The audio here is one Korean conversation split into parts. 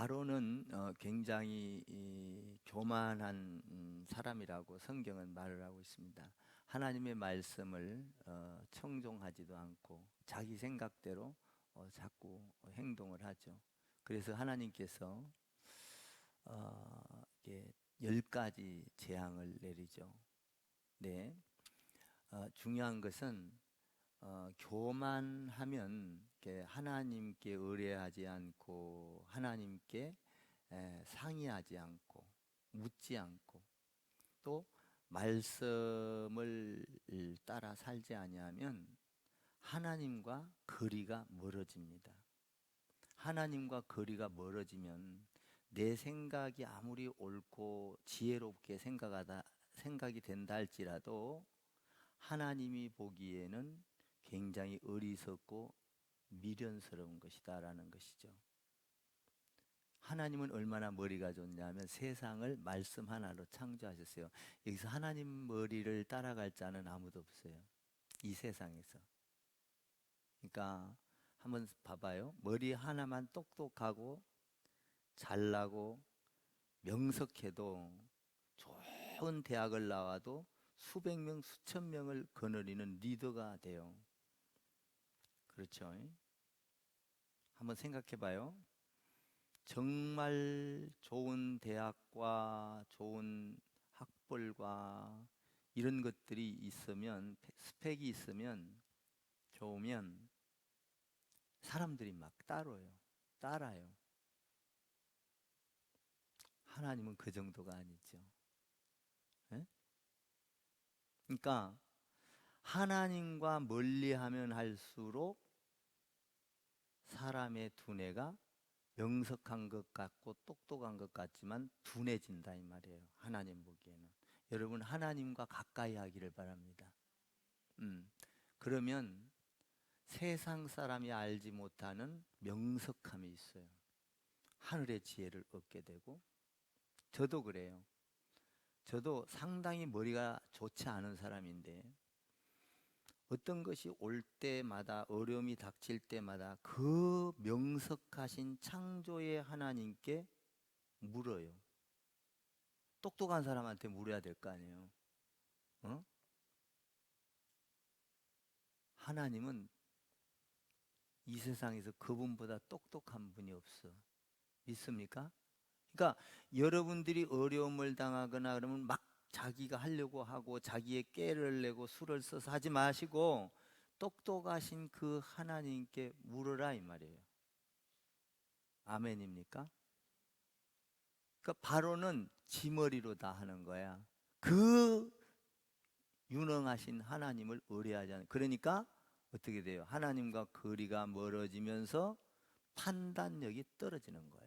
바로는 굉장히 교만한 사람이라고 성경은 말을 하고 있습니다. 하나님의 말씀을 청종하지도 않고 자기 생각대로 자꾸 행동을 하죠. 그래서 하나님께서 이렇게 10가지 재앙을 내리죠. 네, 중요한 것은 교만하면 하나님께 의뢰하지 않고 하나님께 상의하지 않고 묻지 않고 또 말씀을 따라 살지 아니하면 하나님과 거리가 멀어집니다. 하나님과 거리가 멀어지면 내 생각이 아무리 옳고 지혜롭게 생각이 된다 할지라도 하나님이 보기에는 굉장히 어리석고 미련스러운 것이다라는 것이죠. 하나님은 얼마나 머리가 좋냐면 세상을 말씀 하나로 창조하셨어요. 여기서 하나님 머리를 따라갈 자는 아무도 없어요, 이 세상에서. 그러니까 한번 봐봐요. 머리 하나만 똑똑하고 잘나고 명석해도 좋은 대학을 나와도 수백 명, 수천 명을 거느리는 리더가 돼요. 그렇죠? 한번 생각해 봐요. 정말 좋은 대학과 좋은 학벌과 이런 것들이 있으면, 스펙이 있으면, 좋으면 사람들이 막 따라요. 하나님은 그 정도가 아니죠. 네? 그러니까 하나님과 멀리하면 할수록 사람의 두뇌가 명석한 것 같고 똑똑한 것 같지만 둔해진다 이 말이에요. 하나님 보기에는. 여러분, 하나님과 가까이 하기를 바랍니다. 그러면 세상 사람이 알지 못하는 명석함이 있어요. 하늘의 지혜를 얻게 되고. 저도 그래요. 저도 상당히 머리가 좋지 않은 사람인데 어떤 것이 올 때마다, 어려움이 닥칠 때마다 그 명석하신 창조의 하나님께 물어요. 똑똑한 사람한테 물어야 될 거 아니에요. 하나님은 이 세상에서 그분보다 똑똑한 분이 없어. 믿습니까? 그러니까 여러분들이 어려움을 당하거나 그러면 막 자기가 하려고 하고 자기의 깨를 내고 수를 써서 하지 마시고 똑똑하신 그 하나님께 물으라 이 말이에요. 아멘입니까? 그러니까 바로는 지머리로 다 하는 거야. 그 유능하신 하나님을 의뢰하지 않는. 그러니까 어떻게 돼요? 하나님과 거리가 멀어지면서 판단력이 떨어지는 거예요.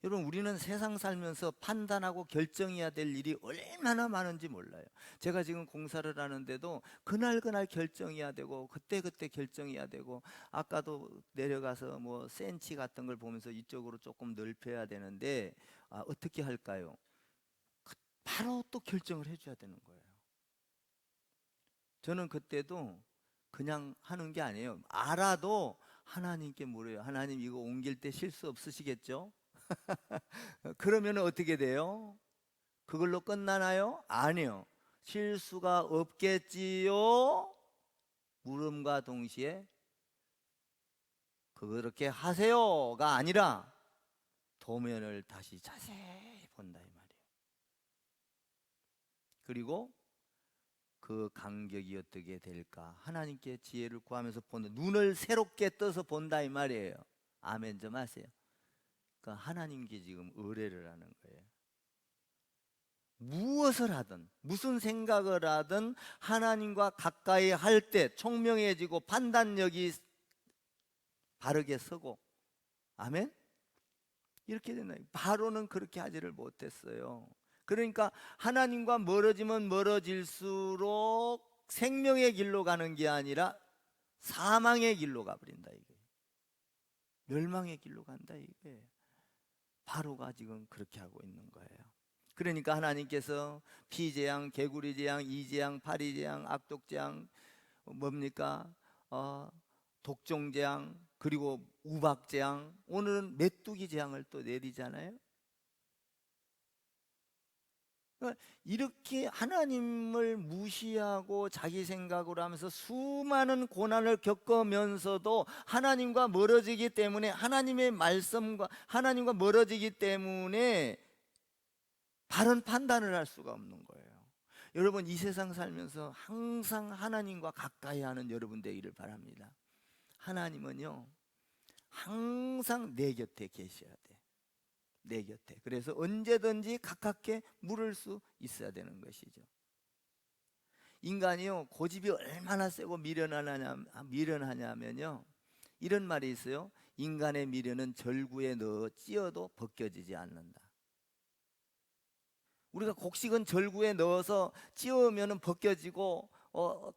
여러분, 우리는 세상 살면서 판단하고 결정해야 될 일이 얼마나 많은지 몰라요. 제가 지금 공사를 하는데도 그날 결정해야 되고 그때 결정해야 되고, 아까도 내려가서 뭐 센치 같은 걸 보면서 이쪽으로 조금 넓혀야 되는데 어떻게 할까요? 바로 또 결정을 해줘야 되는 거예요. 저는 그때도 그냥 하는 게 아니에요. 알아도 하나님께 물어요. 하나님, 이거 옮길 때 실수 없으시겠죠? 그러면 어떻게 돼요? 그걸로 끝나나요? 아니요. 실수가 없겠지요? 물음과 동시에 그렇게 하세요가 아니라 도면을 다시 자세히 본다 이 말이에요. 그리고 그 간격이 어떻게 될까? 하나님께 지혜를 구하면서 보는, 눈을 새롭게 떠서 본다 이 말이에요. 아멘 좀 하세요. 그러니까 하나님께 지금 의뢰를 하는 거예요. 무엇을 하든 무슨 생각을 하든 하나님과 가까이 할 때 총명해지고 판단력이 바르게 서고. 아멘? 이렇게 된다. 바로는 그렇게 하지를 못했어요. 그러니까 하나님과 멀어지면 멀어질수록 생명의 길로 가는 게 아니라 사망의 길로 가버린다 이거예요. 멸망의 길로 간다 이거예요. 바로가 지금 그렇게 하고 있는 거예요. 그러니까 하나님께서 피재앙, 개구리재앙, 이재앙, 파리재앙, 악독재앙, 뭡니까? 독종 재앙, 그리고 우박 재앙, 오늘은 메뚜기 재앙을 또 내리잖아요. 그러니까 이렇게 하나님을 무시하고 자기 생각으로 하면서 수많은 고난을 겪으면서도 하나님과 멀어지기 때문에, 하나님의 말씀과 하나님과 멀어지기 때문에 바른 판단을 할 수가 없는 거예요. 여러분, 이 세상 살면서 항상 하나님과 가까이 하는 여러분 되기를 바랍니다. 하나님은요, 항상 내 곁에 계셔야 돼. 내 곁에. 그래서 언제든지 가깝게 물을 수 있어야 되는 것이죠. 인간이요, 고집이 얼마나 세고 미련하냐면요, 이런 말이 있어요. 인간의 미련은 절구에 넣어 찧어도 벗겨지지 않는다. 우리가 곡식은 절구에 넣어서 찧으면 벗겨지고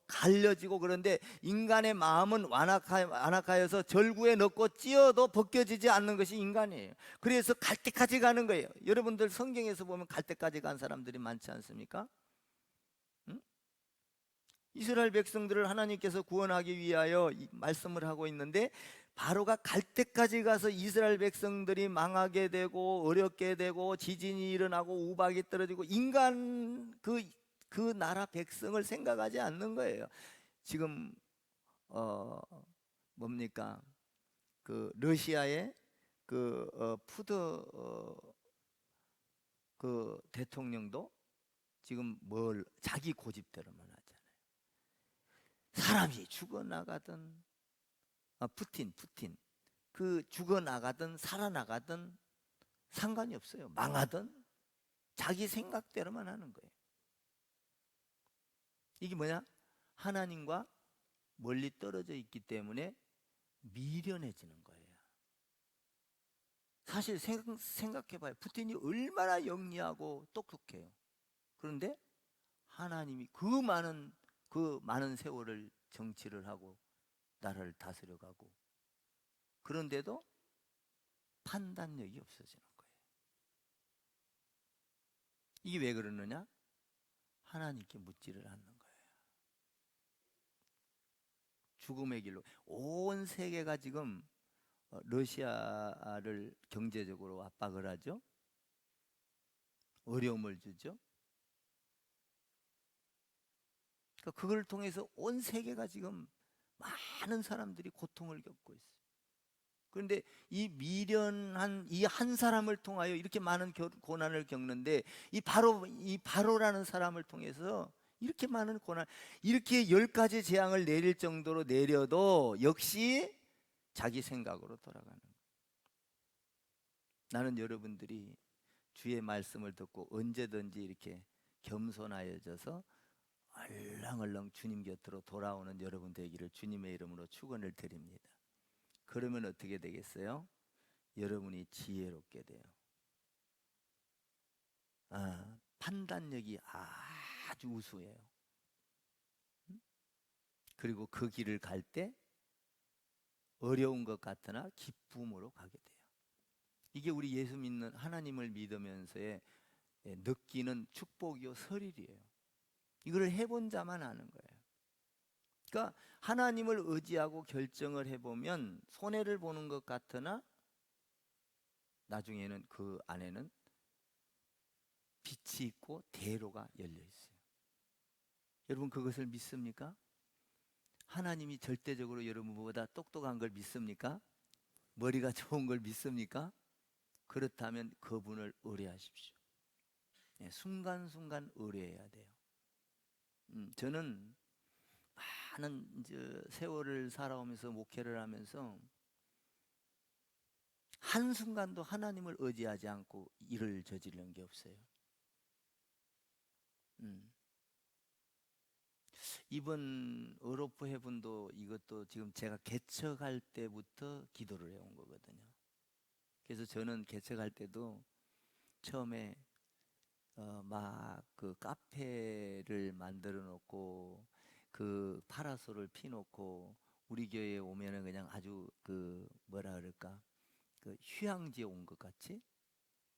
갈려지고, 그런데 인간의 마음은 완악하여서 절구에 넣고 찧어도 벗겨지지 않는 것이 인간이에요. 그래서 갈 때까지 가는 거예요. 여러분들 성경에서 보면 갈 때까지 간 사람들이 많지 않습니까? 응? 이스라엘 백성들을 하나님께서 구원하기 위하여 말씀을 하고 있는데, 바로가 갈 때까지 가서 이스라엘 백성들이 망하게 되고 어렵게 되고 지진이 일어나고 우박이 떨어지고, 인간 그 나라 백성을 생각하지 않는 거예요. 지금 뭡니까? 그 러시아의 그 푸드 그 대통령도 지금 뭘 자기 고집대로만 하잖아요. 사람이 죽어나가든, 푸틴 그 죽어나가든 살아나가든 상관이 없어요. 망하든 자기 생각대로만 하는 거예요. 이게 뭐냐? 하나님과 멀리 떨어져 있기 때문에 미련해지는 거예요. 사실 생각해봐요. 푸틴이 얼마나 영리하고 똑똑해요. 그런데 하나님이 그 많은 세월을 정치를 하고 나라를 다스려가고, 그런데도 판단력이 없어지는 거예요. 이게 왜 그러느냐? 하나님께 묻지를 않는 거예요. 죽음의 길로 온 세계가 지금 러시아를 경제적으로 압박을 하죠. 어려움을 주죠. 그러니까 그걸 통해서 온 세계가 지금 많은 사람들이 고통을 겪고 있어요. 그런데 이 미련한 이 한 사람을 통하여 이렇게 많은 고난을 겪는데, 이 바로라는 사람을 통해서 이렇게 많은 고난, 이렇게 10가지 재앙을 내릴 정도로 내려도 역시 자기 생각으로 돌아가는 거예요. 나는 여러분들이 주의 말씀을 듣고 언제든지 이렇게 겸손하여져서 얼렁얼렁 주님 곁으로 돌아오는 여러분 되기를 주님의 이름으로 축원을 드립니다. 그러면 어떻게 되겠어요? 여러분이 지혜롭게 돼요. 판단력이 아주 우수해요. 그리고 그 길을 갈 때 어려운 것 같으나 기쁨으로 가게 돼요. 이게 우리 예수 믿는, 하나님을 믿으면서의 느끼는 축복이요 설일이에요. 이걸 해본 자만 아는 거예요. 그러니까 하나님을 의지하고 결정을 해보면 손해를 보는 것 같으나 나중에는 그 안에는 빛이 있고 대로가 열려 있어요. 여러분, 그것을 믿습니까? 하나님이 절대적으로 여러분보다 똑똑한 걸 믿습니까? 머리가 좋은 걸 믿습니까? 그렇다면 그분을 의뢰하십시오. 순간순간 의뢰해야 돼요. 저는 많은 세월을 살아오면서 목회를 하면서 한순간도 하나님을 의지하지 않고 일을 저지른 게 없어요. 이번 어로프 해분도 이것도 지금 제가 개척할 때부터 기도를 해온 거거든요. 그래서 저는 개척할 때도 처음에 막 그 카페를 만들어 놓고 그 파라솔을 피놓고 우리 교회에 오면은 그냥 아주 그 뭐라 그럴까, 그 휴양지에 온 것 같이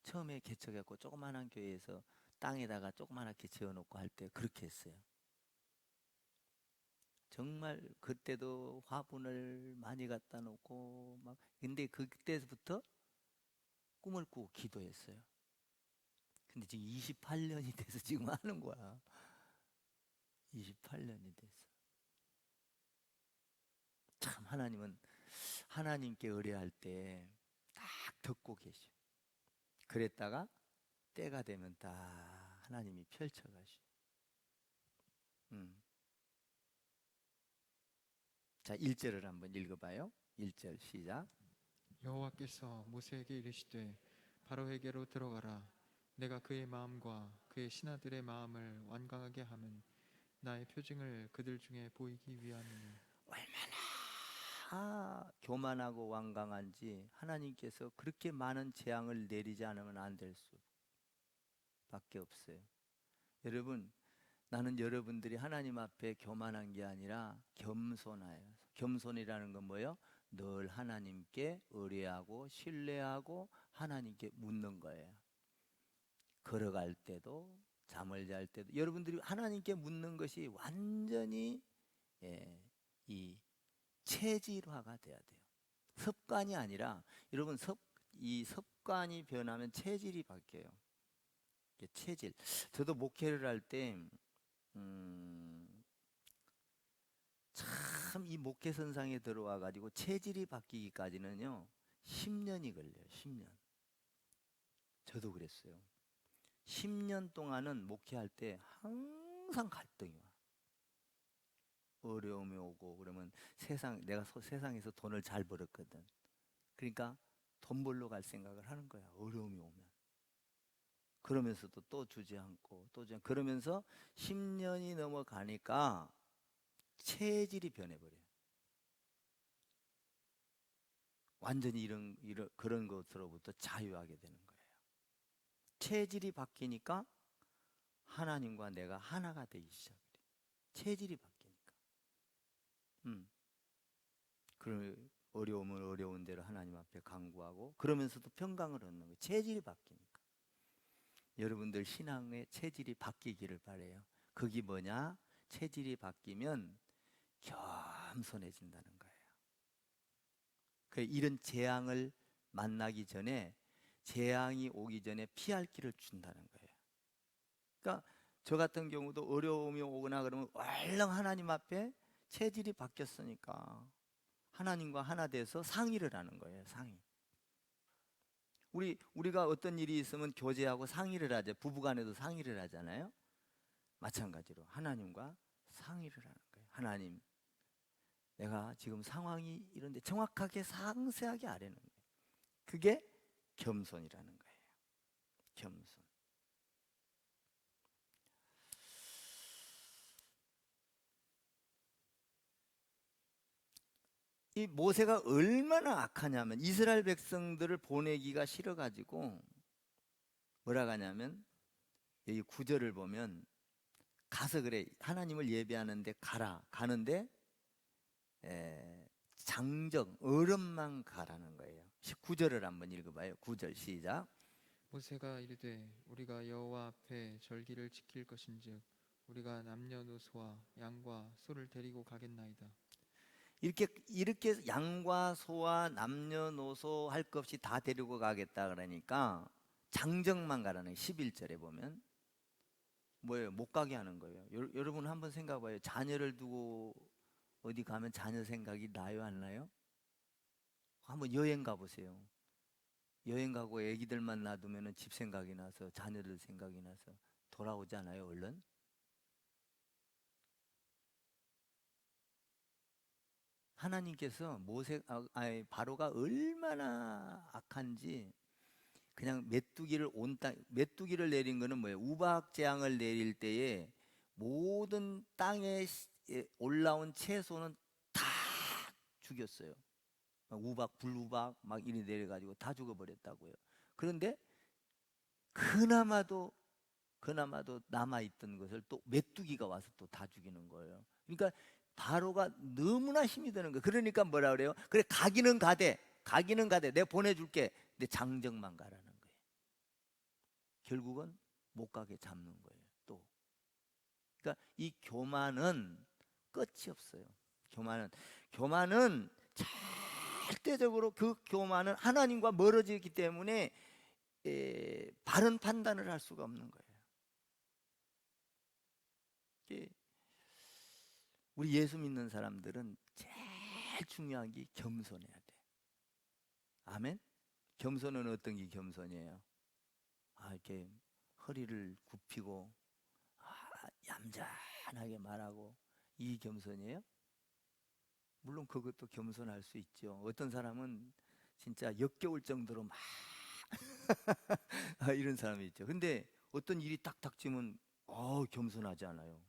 처음에 개척했고, 조그만한 교회에서 땅에다가 조그만하게 지어놓고 할 때 그렇게 했어요. 정말 그때도 화분을 많이 갖다 놓고 막, 근데 그때부터 꿈을 꾸고 기도했어요. 근데 지금 28년이 돼서 지금 하는 거야. 28년이 돼서. 참 하나님은 하나님께 의뢰할 때 딱 듣고 계셔. 그랬다가 때가 되면 다 하나님이 펼쳐가시오. 자, 1절을 한번 읽어봐요. 1절 시작. 여호와께서 모세에게 이르시되 바로에게로 들어가라. 내가 그의 마음과 그의 신하들의 마음을 완강하게 함은 나의 표징을 그들 중에 보이기 위함이니. 얼마나 교만하고 완강한지 하나님께서 그렇게 많은 재앙을 내리지 않으면 안 될 수밖에 없어요. 여러분, 나는 여러분들이 하나님 앞에 교만한 게 아니라 겸손해요. 겸손이라는 건 뭐예요? 늘 하나님께 의뢰하고 신뢰하고 하나님께 묻는 거예요. 걸어갈 때도 잠을 잘 때도 여러분들이 하나님께 묻는 것이 완전히 이 체질화가 돼야 돼요. 습관이 아니라 여러분 이 습관이 변하면 체질이 바뀌어요. 체질. 저도 목회를 할 때 참 이 목회선상에 들어와 가지고 체질이 바뀌기까지는요 10년이 걸려요. 10년. 저도 그랬어요. 10년 동안은 목회할 때 항상 갈등이 와. 어려움이 오고 그러면 내가 세상에서 돈을 잘 벌었거든. 그러니까 돈 벌러 갈 생각을 하는 거야. 어려움이 오면. 그러면서도 또 주지 않고 그러면서 10년이 넘어가니까 체질이 변해버려요. 완전히 그런 것으로부터 자유하게 되는 거예요. 체질이 바뀌니까 하나님과 내가 하나가 되기 시작해요. 체질이 바뀌니까. 그 어려우면 어려운 대로 하나님 앞에 간구하고 그러면서도 평강을 얻는 거예요. 체질이 바뀌니까. 여러분들 신앙의 체질이 바뀌기를 바라요. 그게 뭐냐? 체질이 바뀌면 겸손해진다는 거예요. 이런 재앙을 만나기 전에 재앙이 오기 전에 피할 길을 준다는 거예요. 그러니까 저 같은 경우도 어려움이 오거나 그러면 얼른 하나님 앞에 체질이 바뀌었으니까 하나님과 하나 돼서 상의를 하는 거예요. 상의. 우리가 어떤 일이 있으면 교제하고 상의를 하죠. 부부간에도 상의를 하잖아요. 마찬가지로 하나님과 상의를 하는 거예요. 하나님, 내가 지금 상황이 이런데 정확하게 상세하게 아뢰는 거예요. 그게 겸손이라는 거예요. 겸손. 이 모세가 얼마나 악하냐면 이스라엘 백성들을 보내기가 싫어가지고 뭐라 하냐면 여기 9절을 보면 가서 그래 하나님을 예배하는데 가는데 장정 어른만 가라는 거예요. 19절을 한번 읽어봐요. 9절 시작. 모세가 이르되 우리가 여호와 앞에 절기를 지킬 것인즉 우리가 남녀노소와 양과 소를 데리고 가겠나이다. 이렇게 양과 소와 남녀노소 할 것 없이 다 데리고 가겠다 그러니까 장정만 가라는 11절에 보면 뭐예요? 못 가게 하는 거예요. 여러분 한번 생각해봐요. 자녀를 두고 어디 가면 자녀 생각이 나요, 안 나요? 한번 여행 가보세요. 여행 가고 애기들만 놔두면 집 생각이 나서 자녀들 생각이 나서 돌아오지 않아요, 얼른? 하나님께서 바로가 얼마나 악한지 그냥 메뚜기를 내린 거는 뭐예요? 우박 재앙을 내릴 때에 모든 땅에 올라온 채소는 다 죽였어요. 우박, 불우박 막 이리 내려가지고 다 죽어버렸다고요. 그런데 그나마도 남아있던 것을 또 메뚜기가 와서 또 다 죽이는 거예요. 그러니까 바로가 너무나 힘이 드는 거예요. 그러니까 뭐라 그래요? 그래 가기는 가되 내가 보내줄게. 근데 장정만 가라는 거예요. 결국은 못 가게 잡는 거예요. 또 그러니까 이 교만은 끝이 없어요. 교만은 절대적으로 그 교만은 하나님과 멀어지기 때문에 바른 판단을 할 수가 없는 거예요. 이게 우리 예수 믿는 사람들은 제일 중요한 게 겸손해야 돼. 아멘? 겸손은 어떤 게 겸손이에요? 이렇게 허리를 굽히고 얌전하게 말하고, 이 겸손이에요? 물론 그것도 겸손할 수 있죠. 어떤 사람은 진짜 역겨울 정도로 막 이런 사람이 있죠. 근데 어떤 일이 딱 닥치면 겸손하지 않아요.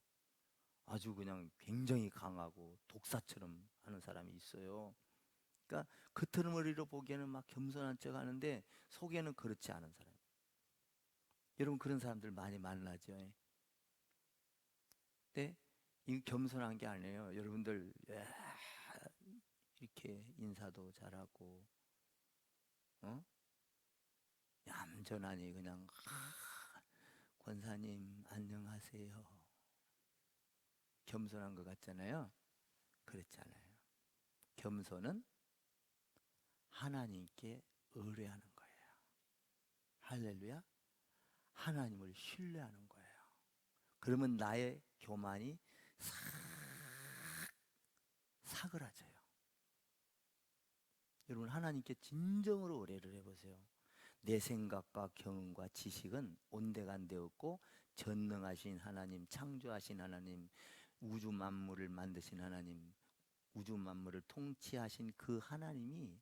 아주 그냥 굉장히 강하고 독사처럼 하는 사람이 있어요. 그러니까 겉으로 보기에는 막 겸손한 척 하는데 속에는 그렇지 않은 사람. 여러분 그런 사람들 많이 만나죠. 근데 이 겸손한 게 아니에요. 여러분들 이렇게 인사도 잘하고 얌전하니 그냥 권사님 안녕하세요. 겸손한 것 같잖아요. 그렇지 않아요. 겸손은 하나님께 의뢰하는 거예요. 할렐루야. 하나님을 신뢰하는 거예요. 그러면 나의 교만이 사그라져요. 여러분 하나님께 진정으로 의뢰를 해보세요. 내 생각과 경험과 지식은 온데간데 없고 전능하신 하나님, 창조하신 하나님, 우주 만물을 만드신 하나님, 우주 만물을 통치하신 그 하나님이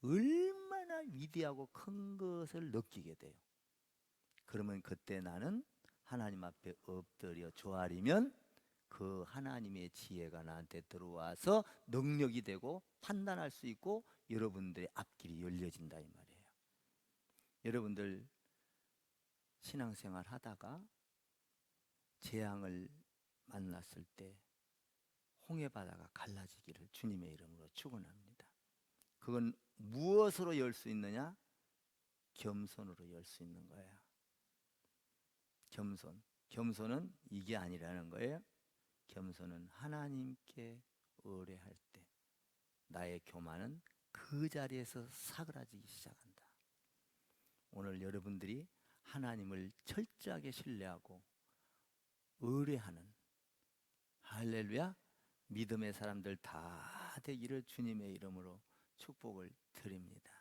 얼마나 위대하고 큰 것을 느끼게 돼요. 그러면 그때 나는 하나님 앞에 엎드려 조아리면 그 하나님의 지혜가 나한테 들어와서 능력이 되고 판단할 수 있고 여러분들의 앞길이 열려진다 이 말이에요. 여러분들 신앙생활 하다가 재앙을 만났을 때 홍해바다가 갈라지기를 주님의 이름으로 축원합니다. 그건 무엇으로 열 수 있느냐? 겸손으로 열 수 있는 거예요. 겸손은 이게 아니라는 거예요. 겸손은 하나님께 의뢰할 때 나의 교만은 그 자리에서 사그라지기 시작한다. 오늘 여러분들이 하나님을 철저하게 신뢰하고 의뢰하는 할렐루야 믿음의 사람들 다 되기를 주님의 이름으로 축복을 드립니다.